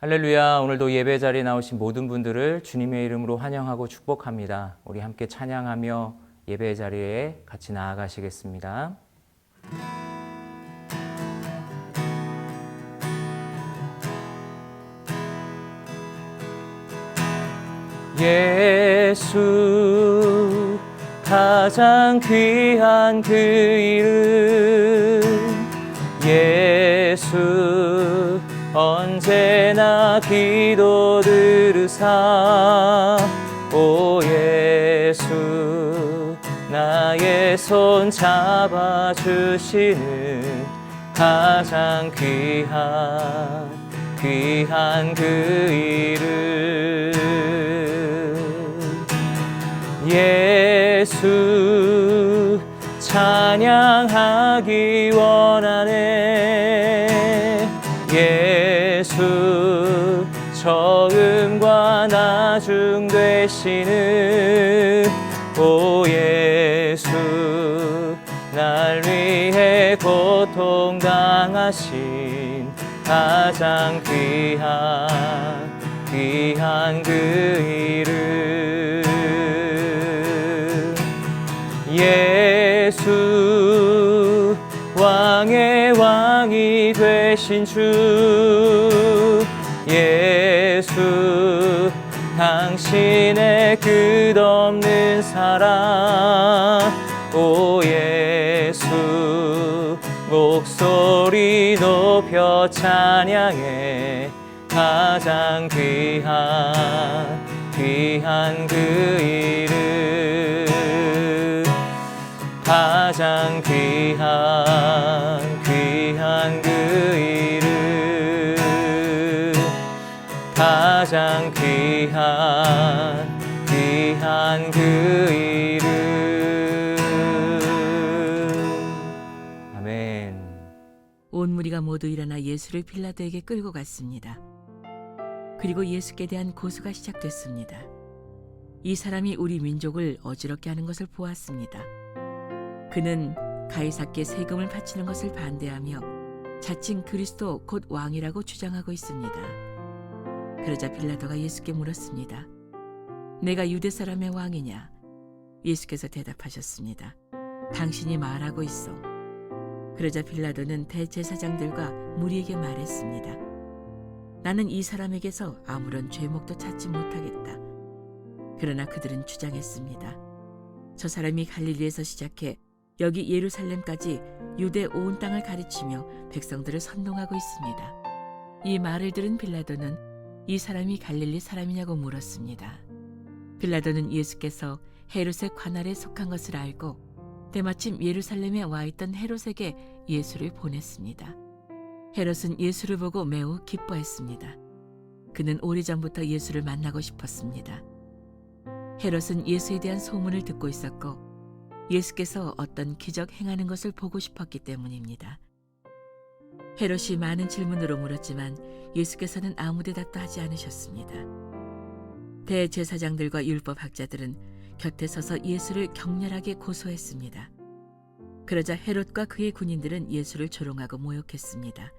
할렐루야. 오늘도 예배 자리에 나오신 모든 분들을 주님의 이름으로 환영하고 축복합니다. 우리 함께 찬양하며 예배 자리에 같이 나아가시겠습니다. 예수 가장 귀한 그 이름, 예수 언제나 기도 들으사, 오 예수 나의 손 잡아주시는 가장 귀한 그 이름, 예수 찬양하기 원하네. 예수 처음과 나중 되시는 오 예수 날 위해 고통당하신 가장 귀한 그 이름, 예수 왕의 왕이 되신 주, 예수 당신의 끝없는 사랑, 오 예수 목소리 높여 찬양해 가장 귀한 그 이름, 가장 귀한 그 이름, 가장 귀한 그 이름. 아멘. 온 무리가 모두 일어나 예수를 빌라도에게 끌고 갔습니다. 그리고 예수께 대한 고소가 시작됐습니다. 이 사람이 우리 민족을 어지럽게 하는 것을 보았습니다. 그는 가이사께 세금을 바치는 것을 반대하며 자칭 그리스도 곧 왕이라고 주장하고 있습니다. 그러자 빌라도가 예수께 물었습니다. 내가 유대 사람의 왕이냐? 예수께서 대답하셨습니다. 당신이 말하고 있어. 그러자 빌라도는 대제사장들과 무리에게 말했습니다. 나는 이 사람에게서 아무런 죄목도 찾지 못하겠다. 그러나 그들은 주장했습니다. 저 사람이 갈릴리에서 시작해 여기 예루살렘까지 유대 온 땅을 가르치며 백성들을 선동하고 있습니다. 이 말을 들은 빌라도는 이 사람이 갈릴리 사람이냐고 물었습니다. 빌라도는 예수께서 헤롯의 관할에 속한 것을 알고 때마침 예루살렘에 와 있던 헤롯에게 예수를 보냈습니다. 헤롯은 예수를 보고 매우 기뻐했습니다. 그는 오래전부터 예수를 만나고 싶었습니다. 헤롯은 예수에 대한 소문을 듣고 있었고 예수께서 어떤 기적 행하는 것을 보고 싶었기 때문입니다. 헤롯이 많은 질문으로 물었지만 예수께서는 아무 대답도 하지 않으셨습니다. 대제사장들과 율법학자들은 곁에 서서 예수를 격렬하게 고소했습니다. 그러자 헤롯과 그의 군인들은 예수를 조롱하고 모욕했습니다.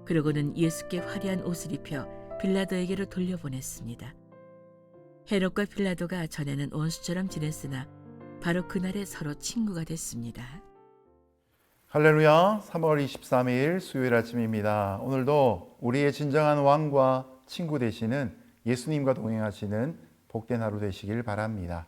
그러고는 예수께 화려한 옷을 입혀 빌라도에게로 돌려보냈습니다. 헤롯과 빌라도가 전에는 원수처럼 지냈으나 바로 그날에 서로 친구가 됐습니다. 할렐루야. 3월 23일 수요일 아침입니다. 오늘도 우리의 진정한 왕과 친구 되시는 예수님과 동행하시는 복된 하루 되시길 바랍니다.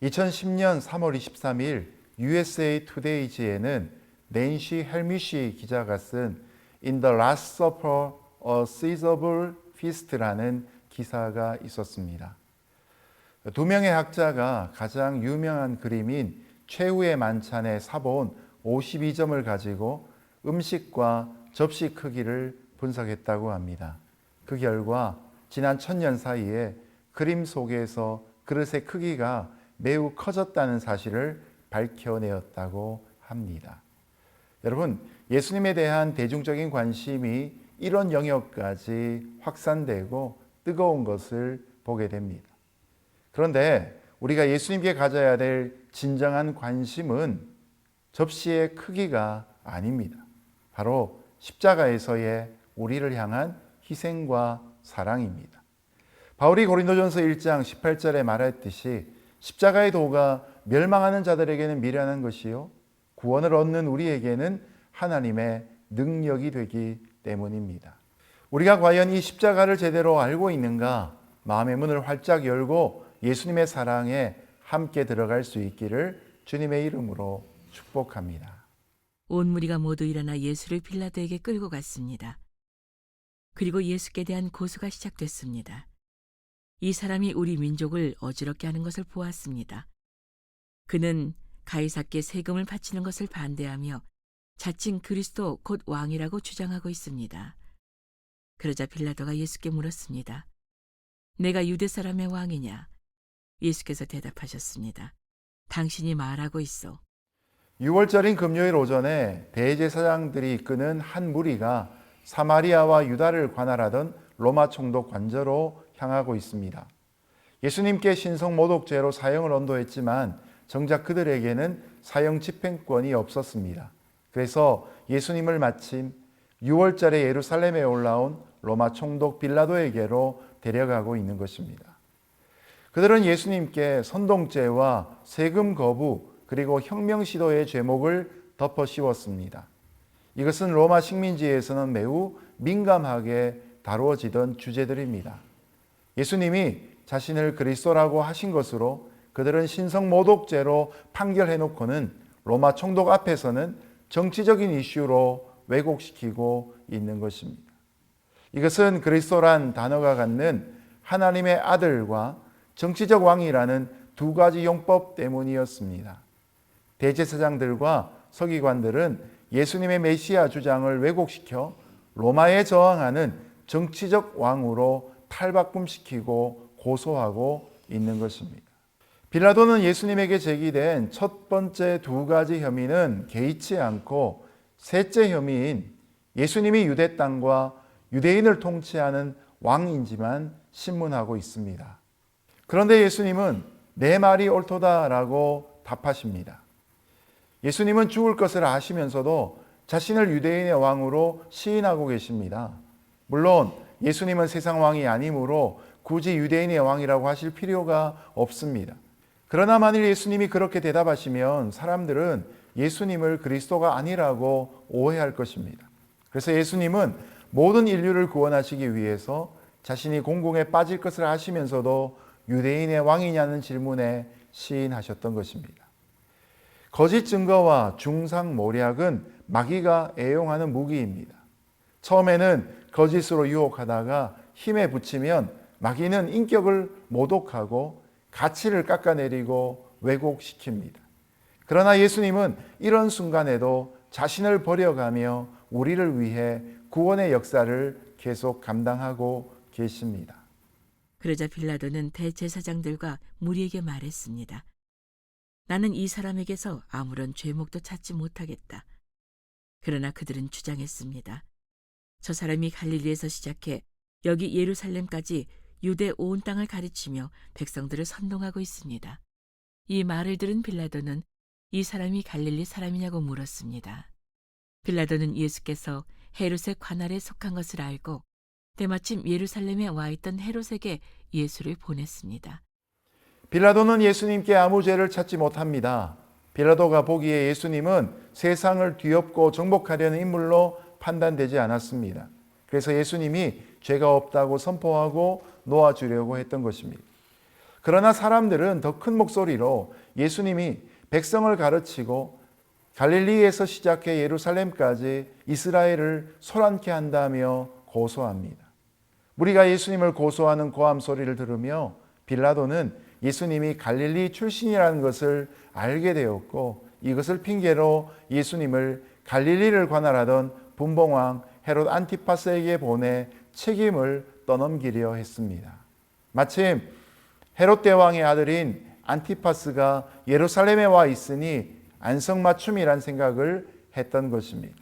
2010년 3월 23일 USA Today지에는 낸시 헬미시 기자가 쓴 In the Last Supper, a Caesable Feast라는 기사가 있었습니다. 두 명의 학자가 가장 유명한 그림인 최후의 만찬의 사본 52점을 가지고 음식과 접시 크기를 분석했다고 합니다. 그 결과 지난 1000년 사이에 그림 속에서 그릇의 크기가 매우 커졌다는 사실을 밝혀내었다고 합니다. 여러분, 예수님에 대한 대중적인 관심이 이런 영역까지 확산되고 뜨거운 것을 보게 됩니다. 그런데 우리가 예수님께 가져야 될 진정한 관심은 접시의 크기가 아닙니다. 바로 십자가에서의 우리를 향한 희생과 사랑입니다. 바울이 고린도전서 1장 18절에 말했듯이 십자가의 도가 멸망하는 자들에게는 미련한 것이요 구원을 얻는 우리에게는 하나님의 능력이 되기 때문입니다. 우리가 과연 이 십자가를 제대로 알고 있는가? 마음의 문을 활짝 열고 예수님의 사랑에 함께 들어갈 수 있기를 주님의 이름으로 축복합니다. 온 무리가 모두 일어나 예수를 빌라도에게 끌고 갔습니다. 그리고 예수께 대한 고소가 시작됐습니다. 이 사람이 우리 민족을 어지럽게 하는 것을 보았습니다. 그는 가이사께 세금을 바치는 것을 반대하며 자칭 그리스도 곧 왕이라고 주장하고 있습니다. 그러자 빌라도가 예수께 물었습니다. 내가 유대 사람의 왕이냐? 예수께서 대답하셨습니다. 당신이 말하고 있어. 6월절인 금요일 오전에 대제사장들이 이끄는 한 무리가 사마리아와 유다를 관할하던 로마 총독 관저로 향하고 있습니다. 예수님께 신성 모독죄로 사형을 언도했지만 정작 그들에게는 사형 집행권이 없었습니다. 그래서 예수님을 마침 6월절에 예루살렘에 올라온 로마 총독 빌라도에게로 데려가고 있는 것입니다. 그들은 예수님께 선동죄와 세금 거부 그리고 혁명 시도의 죄목을 덮어 씌웠습니다. 이것은 로마 식민지에서는 매우 민감하게 다루어지던 주제들입니다. 예수님이 자신을 그리스도라고 하신 것으로 그들은 신성모독죄로 판결해놓고는 로마 총독 앞에서는 정치적인 이슈로 왜곡시키고 있는 것입니다. 이것은 그리스도란 단어가 갖는 하나님의 아들과 정치적 왕이라는 두 가지 용법 때문이었습니다. 대제사장들과 서기관들은 예수님의 메시아 주장을 왜곡시켜 로마에 저항하는 정치적 왕으로 탈바꿈시키고 고소하고 있는 것입니다. 빌라도는 예수님에게 제기된 첫 번째 두 가지 혐의는 개의치 않고 셋째 혐의인 예수님이 유대 땅과 유대인을 통치하는 왕인지만 신문하고 있습니다. 그런데 예수님은 내 말이 옳도다라고 답하십니다. 예수님은 죽을 것을 아시면서도 자신을 유대인의 왕으로 시인하고 계십니다. 물론 예수님은 세상 왕이 아니므로 굳이 유대인의 왕이라고 하실 필요가 없습니다. 그러나 만일 예수님이 그렇게 대답하시면 사람들은 예수님을 그리스도가 아니라고 오해할 것입니다. 그래서 예수님은 모든 인류를 구원하시기 위해서 자신이 공공에 빠질 것을 아시면서도 유대인의 왕이냐는 질문에 시인하셨던 것입니다. 거짓 증거와 중상모략은 마귀가 애용하는 무기입니다. 처음에는 거짓으로 유혹하다가 힘에 붙이면 마귀는 인격을 모독하고 가치를 깎아내리고 왜곡시킵니다. 그러나 예수님은 이런 순간에도 자신을 버려가며 우리를 위해 구원의 역사를 계속 감당하고 계십니다. 그러자 빌라도는 대제사장들과 무리에게 말했습니다. 나는 이 사람에게서 아무런 죄목도 찾지 못하겠다. 그러나 그들은 주장했습니다. 저 사람이 갈릴리에서 시작해 여기 예루살렘까지 유대 온 땅을 가르치며 백성들을 선동하고 있습니다. 이 말을 들은 빌라도는 이 사람이 갈릴리 사람이냐고 물었습니다. 빌라도는 예수께서 헤롯의 관할에 속한 것을 알고 때마침 예루살렘에 와 있던 헤롯에게 예수를 보냈습니다. 빌라도는 예수님께 아무 죄를 찾지 못합니다. 빌라도가 보기에 예수님은 세상을 뒤엎고 정복하려는 인물로 판단되지 않았습니다. 그래서 예수님이 죄가 없다고 선포하고 놓아주려고 했던 것입니다. 그러나 사람들은 더 큰 목소리로 예수님이 백성을 가르치고 갈릴리에서 시작해 예루살렘까지 이스라엘을 소란케 한다며 고소합니다. 우리가 예수님을 고소하는 고함 소리를 들으며 빌라도는 예수님이 갈릴리 출신이라는 것을 알게 되었고 이것을 핑계로 예수님을 갈릴리를 관할하던 분봉왕 헤롯 안티파스에게 보내 책임을 떠넘기려 했습니다. 마침 헤롯 대왕의 아들인 안티파스가 예루살렘에 와 있으니 안성맞춤이란 생각을 했던 것입니다.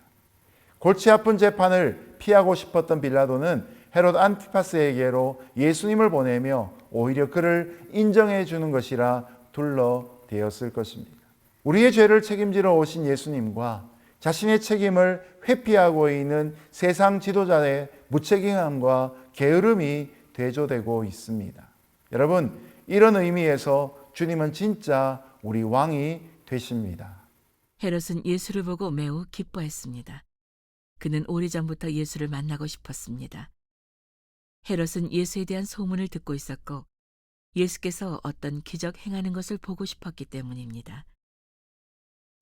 골치 아픈 재판을 피하고 싶었던 빌라도는 헤롯 안티파스에게로 예수님을 보내며 오히려 그를 인정해 주는 것이라 둘러대었을 것입니다. 우리의 죄를 책임지러 오신 예수님과 자신의 책임을 회피하고 있는 세상 지도자의 무책임함과 게으름이 대조되고 있습니다. 여러분, 이런 의미에서 주님은 진짜 우리 왕이 되십니다. 헤롯은 예수를 보고 매우 기뻐했습니다. 그는 오래전부터 예수를 만나고 싶었습니다. 헤롯은 예수에 대한 소문을 듣고 있었고 예수께서 어떤 기적 행하는 것을 보고 싶었기 때문입니다.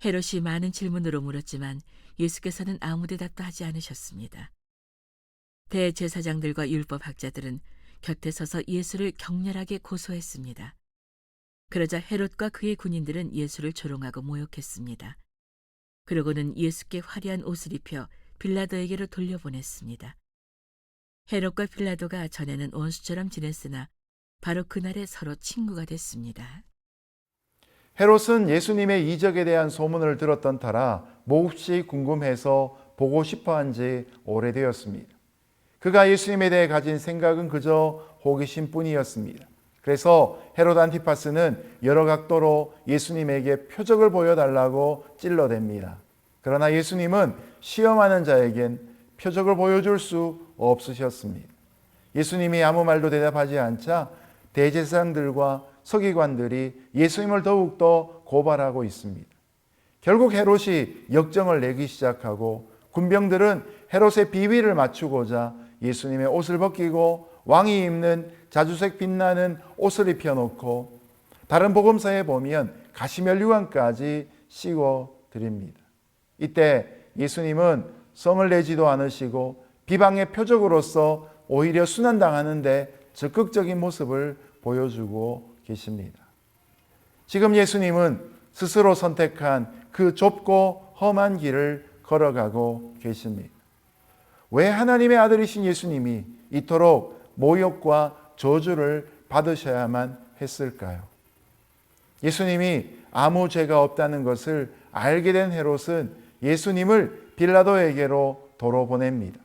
헤롯이 많은 질문으로 물었지만 예수께서는 아무 대답도 하지 않으셨습니다. 대제사장들과 율법학자들은 곁에 서서 예수를 격렬하게 고소했습니다. 그러자 헤롯과 그의 군인들은 예수를 조롱하고 모욕했습니다. 그러고는 예수께 화려한 옷을 입혀 빌라도에게로 돌려보냈습니다. 헤롯과 빌라도가 전에는 원수처럼 지냈으나 바로 그날에 서로 친구가 됐습니다. 헤롯은 예수님의 이적에 대한 소문을 들었던 터라 몹시 궁금해서 보고 싶어한 지 오래되었습니다. 그가 예수님에 대해 가진 생각은 그저 호기심뿐이었습니다. 그래서 헤롯 안티파스는 여러 각도로 예수님에게 표적을 보여달라고 찔러댑니다. 그러나 예수님은 시험하는 자에겐 표적을 보여줄 수 없으셨습니다. 예수님이 아무 말도 대답하지 않자 대제사장들과 서기관들이 예수님을 더욱더 고발하고 있습니다. 결국 헤롯이 역정을 내기 시작하고 군병들은 헤롯의 비위를 맞추고자 예수님의 옷을 벗기고 왕이 입는 자주색 빛나는 옷을 입혀놓고 다른 복음서에 보면 가시면류관까지 씌워 드립니다. 이때 예수님은 성을 내지도 않으시고 비방의 표적으로서 오히려 순환당하는데 적극적인 모습을 보여주고 계십니다. 지금 예수님은 스스로 선택한 그 좁고 험한 길을 걸어가고 계십니다. 왜 하나님의 아들이신 예수님이 이토록 모욕과 저주를 받으셔야만 했을까요? 예수님이 아무 죄가 없다는 것을 알게 된 헤롯은 예수님을 빌라도에게로 도로 보냅니다.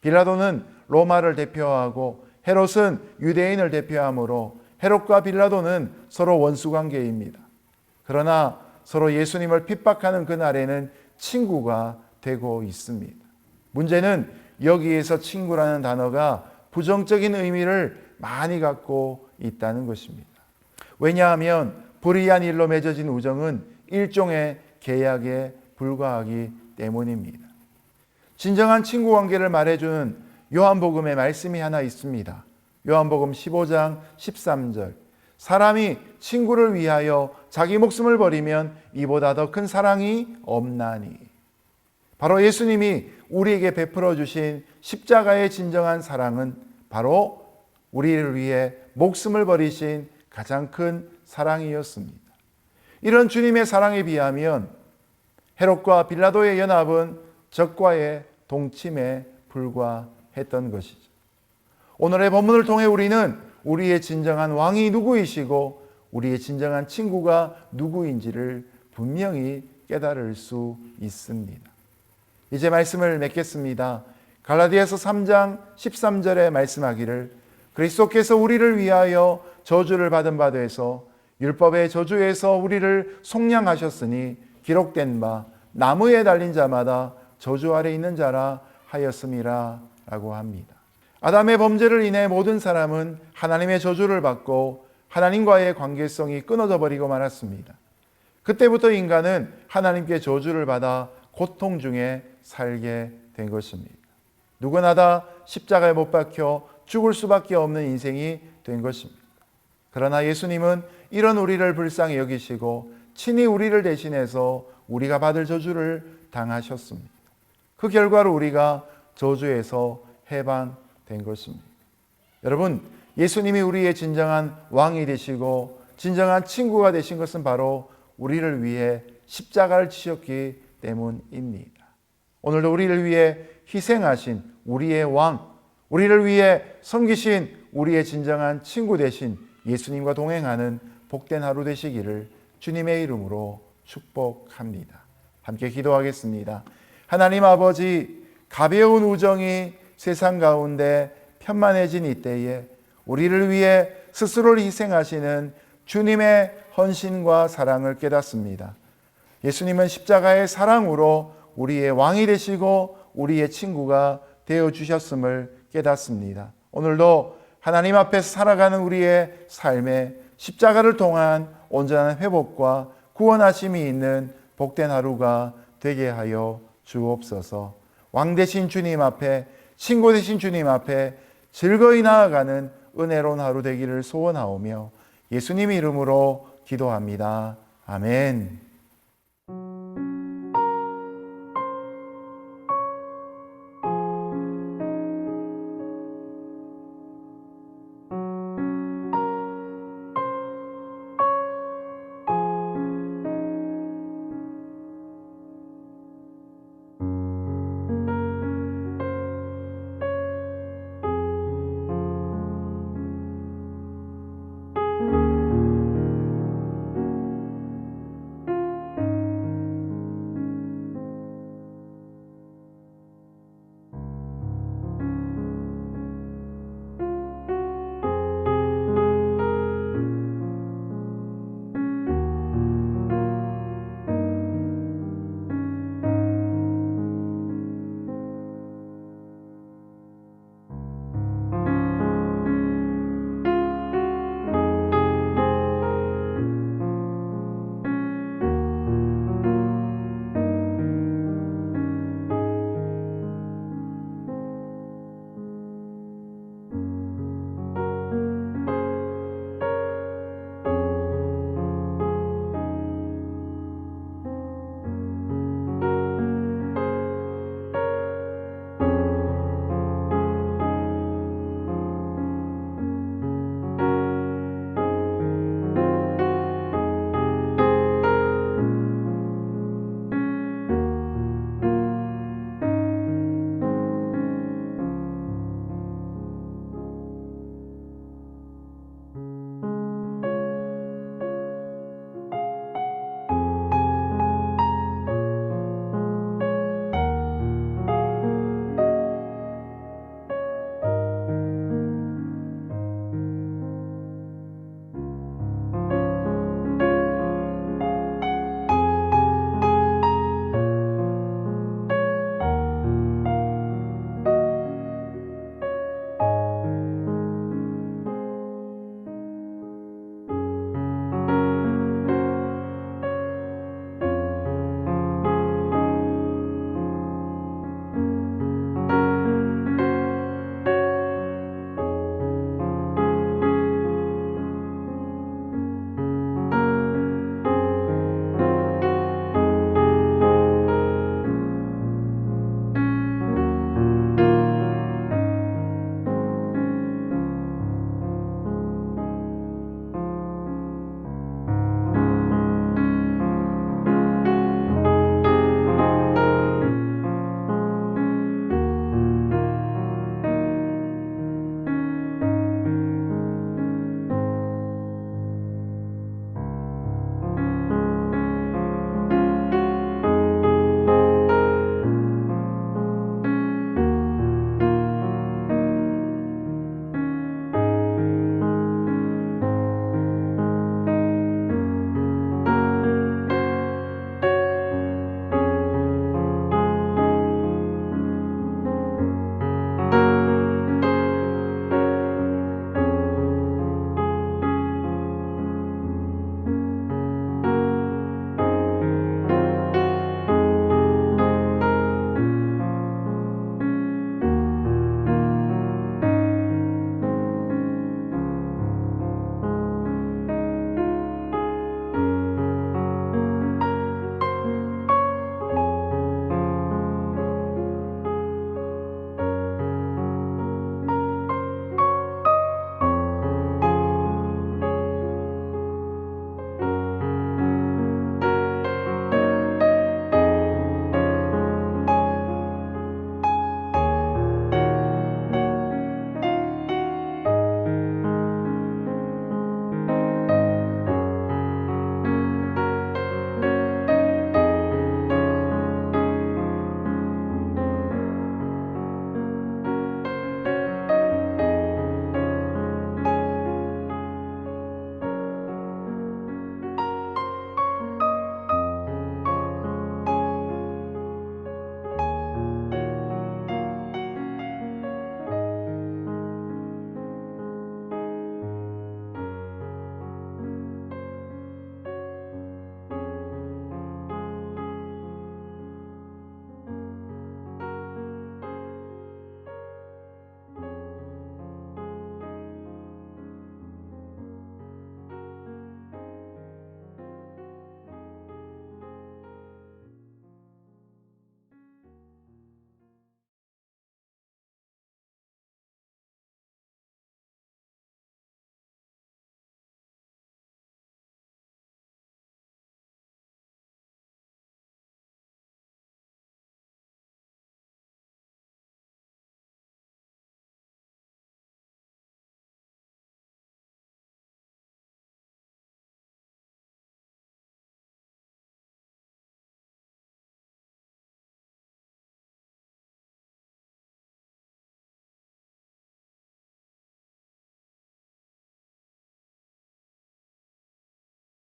빌라도는 로마를 대표하고 헤롯은 유대인을 대표하므로 헤롯과 빌라도는 서로 원수 관계입니다. 그러나 서로 예수님을 핍박하는 그날에는 친구가 되고 있습니다. 문제는 여기에서 친구라는 단어가 부정적인 의미를 많이 갖고 있다는 것입니다. 왜냐하면 불의한 일로 맺어진 우정은 일종의 계약에 불과하기 때문입니다. 진정한 친구 관계를 말해주는 요한복음의 말씀이 하나 있습니다. 요한복음 15장 13절. 사람이 친구를 위하여 자기 목숨을 버리면 이보다 더 큰 사랑이 없나니. 바로 예수님이 우리에게 베풀어 주신 십자가의 진정한 사랑은 바로 우리를 위해 목숨을 버리신 가장 큰 사랑이었습니다. 이런 주님의 사랑에 비하면 헤롯과 빌라도의 연합은 적과의 동침에 불과했던 것이죠. 오늘의 본문을 통해 우리는 우리의 진정한 왕이 누구이시고 우리의 진정한 친구가 누구인지를 분명히 깨달을 수 있습니다. 이제 말씀을 맺겠습니다. 갈라디아서 3장 13절에 말씀하기를 그리스도께서 우리를 위하여 저주를 받은 바 되서 율법의 저주에서 우리를 속량하셨으니 기록된 바 나무에 달린 자마다 저주 아래 있는 자라 하였음이라 라고 합니다. 아담의 범죄를 인해 모든 사람은 하나님의 저주를 받고 하나님과의 관계성이 끊어져 버리고 말았습니다. 그때부터 인간은 하나님께 저주를 받아 고통 중에 살게 된 것입니다. 누구나 다 십자가에 못 박혀 죽을 수밖에 없는 인생이 된 것입니다. 그러나 예수님은 이런 우리를 불쌍히 여기시고 친히 우리를 대신해서 우리가 받을 저주를 당하셨습니다. 그 결과로 우리가 저주에서 해방된 것입니다. 여러분, 예수님이 우리의 진정한 왕이 되시고 진정한 친구가 되신 것은 바로 우리를 위해 십자가를 지셨기 때문입니다. 오늘도 우리를 위해 희생하신 우리의 왕, 우리를 위해 섬기신 우리의 진정한 친구 되신 예수님과 동행하는 복된 하루 되시기를 주님의 이름으로 축복합니다. 함께 기도하겠습니다. 하나님 아버지, 가벼운 우정이 세상 가운데 편만해진 이때에 우리를 위해 스스로를 희생하시는 주님의 헌신과 사랑을 깨닫습니다. 예수님은 십자가의 사랑으로 우리의 왕이 되시고 우리의 친구가 되어 주셨음을 깨닫습니다. 오늘도 하나님 앞에서 살아가는 우리의 삶에 십자가를 통한 온전한 회복과 구원하심이 있는 복된 하루가 되게 하여 주옵소서. 왕 되신 주님 앞에, 친구 되신 주님 앞에 즐거이 나아가는 은혜로운 하루 되기를 소원하오며 예수님 이름으로 기도합니다. 아멘.